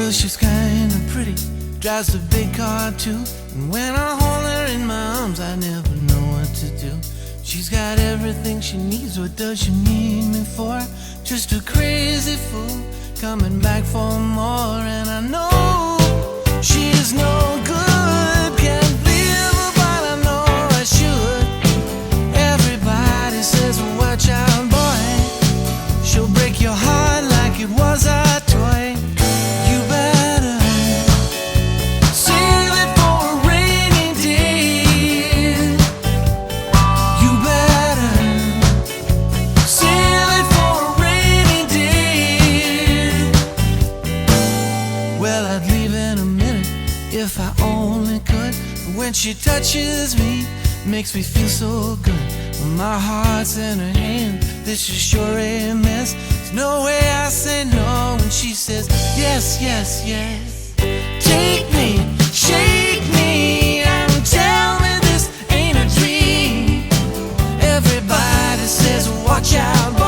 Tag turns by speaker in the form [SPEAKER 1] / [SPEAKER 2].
[SPEAKER 1] Well, she's kinda pretty, drives a big car too, and when I hold her in my arms I never know what to do. She's got everything she needs, what does she need me for? Just a crazy fool, coming back for more. And I know she's no good, can't live her, but I know I should. Everybody says, watch out boy, she'll break your heart like it was a toy. You better save it for a rainy day. You better save it for a rainy day. Well, I'd leave in a minute if I only could, but when she touches me, makes me feel so good. When my heart's in her hand, this is sure a mess. There's no way I say no when she says yes, yes, yes. Take me, shake me, and tell me this ain't a dream. Everybody says watch out